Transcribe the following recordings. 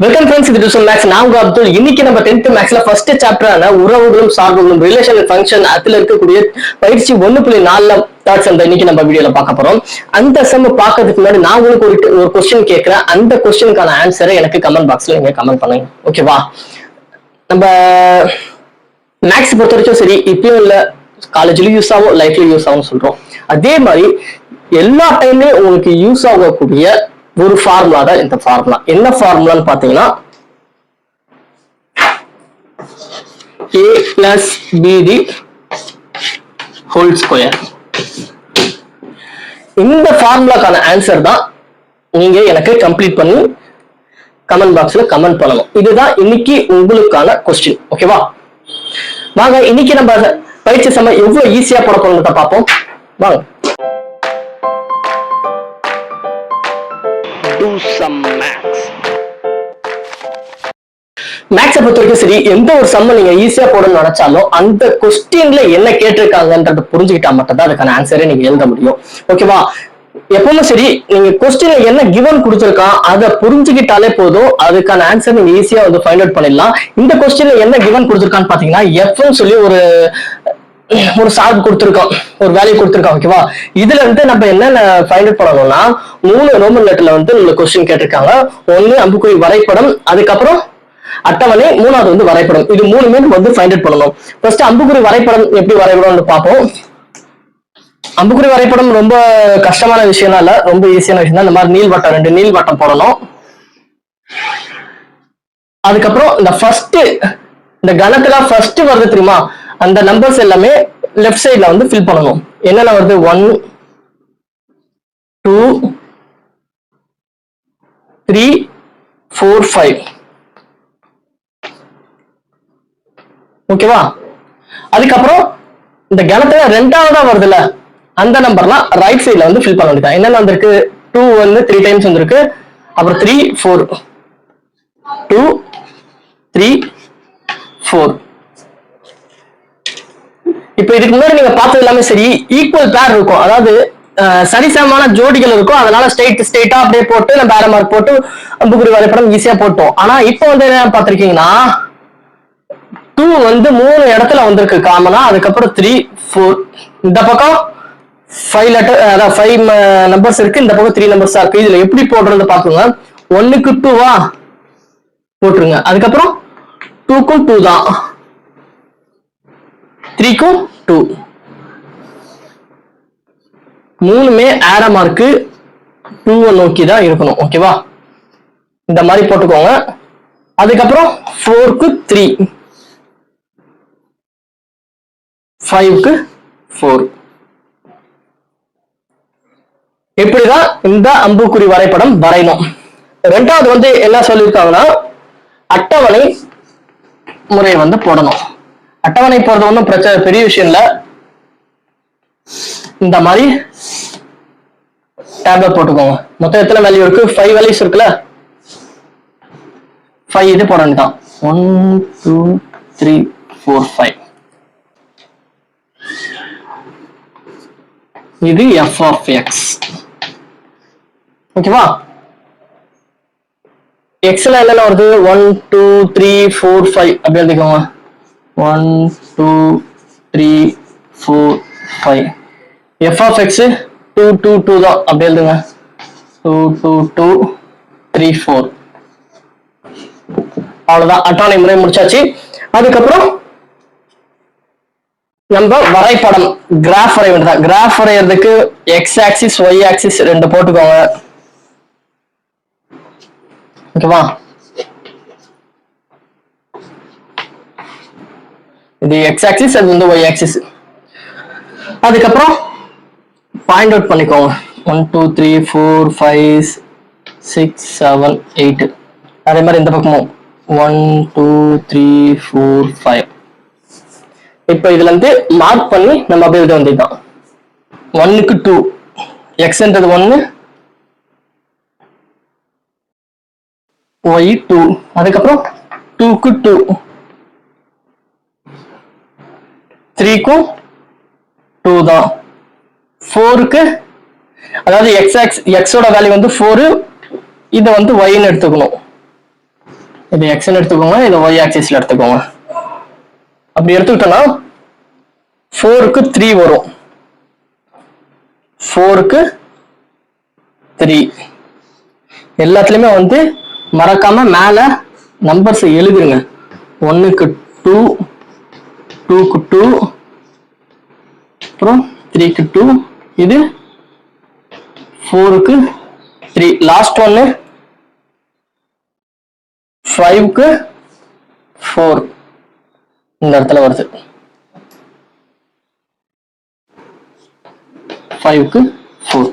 Welcome friends, இது tuition maths. நான் உங்க அப்துல். இன்னைக்கு நம்ம 10th மேக்ஸ்ல ஃபர்ஸ்ட் சாப்டரான உறவுகளும் சார்புகளும் ரிலேஷன் ஃபங்க்ஷன் அதுல இருக்கக்கூடிய பயிற்சி 1.4 தாட்ஸ் அந்த இன்னைக்கு நம்ம வீடியோல பார்க்க போறோம். அந்த சம் பார்க்கறதுக்கு முன்னாடி நான் உங்களுக்கு ஒரு கொஸ்டின் கேட்கிறேன். அந்த கொஸ்டினுக்கான ஆன்சரை எனக்கு கமெண்ட் பாக்ஸ்ல நீங்க கமெண்ட் பண்ணுங்க. ஓகேவா? நம்ம மேக்ஸ் பொறுத்த வரைக்கும் சரி, இப்பயும் இல்ல காலேஜ்லயும் யூஸ் ஆகும், லைஃப்லயும் யூஸ் ஆகும் சொல்றோம். அதே மாதிரி எல்லா டைம்லயும் உங்களுக்கு யூஸ் ஆகக்கூடிய ஒரு ஃபார்முலா தான் இந்த ஃபார்முலா. என்ன ஃபார்முலான்னு பாத்தீங்கன்னா a plus bd whole square. இந்த ஃபார்முலாக்கான ஆன்சர் தான் நீங்க எனக்கு கம்ப்ளீட் பண்ணி கமெண்ட் பாக்ஸ்ல கமெண்ட் பண்ணணும். இதுதான் இன்னைக்கு உங்களுக்கான கொஸ்டின். ஓகேவா? வாங்க இன்னைக்கு நம்ம பயிற்சி சம எவ்வளவு ஈஸியா போட போறோம்னு பார்ப்போம். வாங்க. மேக்ஸை பொறுத்த வரைக்கும் சரி, எந்த ஒரு சம்ம நீங்க ஈஸியா போடணும்னு நினைச்சாலும் அந்த கொஸ்டின்ல என்ன கேட்டிருக்காங்கன்றத புரிஞ்சுக்கிட்டா மட்டும் தான் அதுக்கான ஆன்சரே நீங்க எழுத முடியும். ஓகேவா? எப்பவுமே சரி, நீங்க கொஸ்டின்ல என்ன கிவன் கொடுத்திருக்கான் அதை புரிஞ்சுக்கிட்டாலே போதும், அதுக்கான ஆன்சர் நீங்க ஈஸியா வந்து ஃபைண்ட் அவுட் பண்ணிடலாம். இந்த கொஸ்டின்ல என்ன கிவன் கொடுத்திருக்கான்னு பாத்தீங்கன்னா எஃப்னு சொல்லி ஒரு சார்பு கொடுத்திருக்கோம், ஒரு வேல்யூ கொடுத்திருக்கோம். ஓகேவா? இதுல இருந்து நம்ம என்ன ஃபைண்ட் அவுட் பண்ணணும்னா 3 ரோமன் லெட்டர்ல வந்து உங்களுக்கு கொஸ்டின் கேட்டிருக்காங்க. ஒண்ணு அம்புக்குறி வரைபடம், அதுக்கப்புறம் அட்டவணை, மூணாவது வந்து வரைபடம். இது மூணுமே வந்து ஃபைண்ட் அவுட் பண்ணணும். ஃபர்ஸ்ட் அம்புக்குறி வரைபடம் எப்படி வரைபடம்னு பார்ப்போம். அம்புக்குறி வரைபடம் ரொம்ப கஷ்டமான விஷயம் இல்ல, ரொம்ப ஈஸியான விஷயம் தான். இந்த மாதிரி நீள்வட்டம் 2 நீள்வட்டம் போடணும். அதுக்கப்புறம் இந்த ஃபர்ஸ்ட் இந்த கணத்துல ஃபர்ஸ்ட் வருது தெரியுமா, அந்த நம்பர்ஸ் எல்லாமே லெஃப்ட் சைட்ல வந்து ஃபில் பண்ணணும். என்னென்ன வருது? 1 2 3 4 5. ஓகேவா? அதுக்கப்புறம் இந்த கணத்துல ரெண்டாவதா வருதுல அந்த நம்பர்லாம் ரைட் சைட்ல வந்து ஃபில் பண்ண வேண்டியதான். என்னென்ன வந்திருக்கு? 2 வந்து 3 டைம்ஸ் வந்திருக்கு, அப்புறம் 3 4 2 3 4. இப்ப இதுக்கு முன்னாடி நீங்க பார்த்தது எல்லாமே சரி ஈக்குவல் பேர் இருக்கும், அதாவது சரிசமமான ஜோடிகள் இருக்கும். அதனால ஸ்ட்ரெயிட்டா அப்படியே போட்டு நம்ம பேர மார்க் போட்டு அம்புக்குறி வரைபடம் ஈஸியா போட்டோம். ஆனா இப்போ வந்து என்ன பார்த்திருக்கீங்கன்னா 2 வந்து 3 இடத்துல வந்திருக்கு காமனா. அதுக்கப்புறம் 3 4, இந்த பக்கம் 5 லெட்டர், அதாவது 5 நம்பர்ஸ் இருக்கு, இந்த பக்கம் 3 நம்பர்ஸ் இருக்கு. இதுல எப்படி போடுறது பாத்துங்க. 1க்கு 2வா போட்டுருங்க, அதுக்கப்புறம் 2க்கும் 2 தான், 3க்கும் 2. மூணுமே ஆரோ மார்க்கு 2 நோக்கி தான் இருக்கணும். ஓகேவா? இந்த மாதிரி போட்டுக்கோங்க. அதுக்கப்புறம் 4க்கு 3, 5க்கு 4. இப்படிதான் இந்த அம்புக்குறி வரைபடம் வரையணும். ரெண்டாவது வந்து என்ன சொல்லியிருக்காங்கன்னா அட்டவணை முறை வந்து போடணும். அட்டவணை போறது ஒன்றும் பிரச்சனை, பெரிய விஷயம் இல்ல. இந்த மாதிரி டேப்லெட் போட்டுக்கோங்க. மொத்தம் எத்தனை வேல்யூ இருக்கு? 5 வேல்யூஸ் இருக்குல்ல, 5 இது போட வேண்டியதான். 1 2 3 4 5. இது f of x. ஓகேவா? x ல என்னென்ன வருது? 1 2 3 4 5 அப்படி எழுதிக்கோங்க. 1 2 3 4 5. f of x 2 2 2 தான், அப்படி எழுதுங்க. 2 2 2 3 4. அவ்வளவுதான், அட்டவணை முறை முடிச்சாச்சு. அதுக்கப்புறம் நம்ம வரைபடம் கிராஃப் வரைய வேண்டியதான். கிராஃப் வரையறதுக்கு எக்ஸ் ஆக்சிஸ் ஒய் ஆக்சிஸ் 2 போட்டுக்கோங்க. ஓகேவா? இது எக்ஸ் ஆக்சிஸ், அது வந்து ஒய் ஆக்சிஸ். அதுக்கப்புறம் பாயிண்ட் அவுட் பண்ணிக்கோங்க. 1 2 3 4 5 6 7 8. அதே மாதிரி இந்த பக்கமும் 1 2 3 4 5. இப்ப இதுல இருந்து மார்க் பண்ணி நம்ம அப்படியே எழுத வேண்டியதுதான். 1க்கு 2, எக்ஸ்ன்றது 1, y 2, அதுக்கப்புறம் 2க்கு 2, 3க்கும் 2 தான், 4க்கு அதாவது எக்ஸோட வேல்யூ வந்து 4, இதை வந்து ஒய்ன்னு எடுத்துக்கணும். இது எக்ஸ்ன்னு எடுத்துக்கோங்க, இதை ஒய் ஆக்சிஸ்ல எடுத்துக்கோங்க. அப்படி எடுத்துக்கிட்டோம்னா 4க்கு 3 வரும், 4க்கு 3. எல்லாத்துலயுமே வந்து மறக்காம மேல நம்பர்ஸ் எழுதுங்க. 1க்கு 2, 2க்கு 2, அப்புறம் 3க்கு 2, இது 4க்கு 3. லாஸ்ட் ஒன்னு 5க்கு 4 இந்த இடத்துல வருது. 5க்கு 4.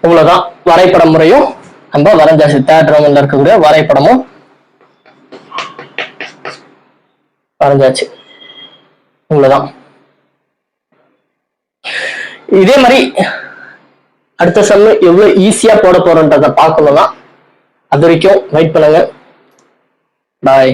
இவ்வளவுதான் வரைபட முறையும் நம்ம வரைஞ்சாச்சு. தேர்ட் ரோமன்ல இருக்கக்கூடிய வரைபடமும் வரைஞ்சாச்சு. இவ்வளவுதான். இதே மாதிரி அடுத்த சம் எவ்வளவு ஈஸியா போட போறோன்றத பார்க்கணும்னா அது வரைக்கும் வெயிட் பண்ணுங்க. பாய்.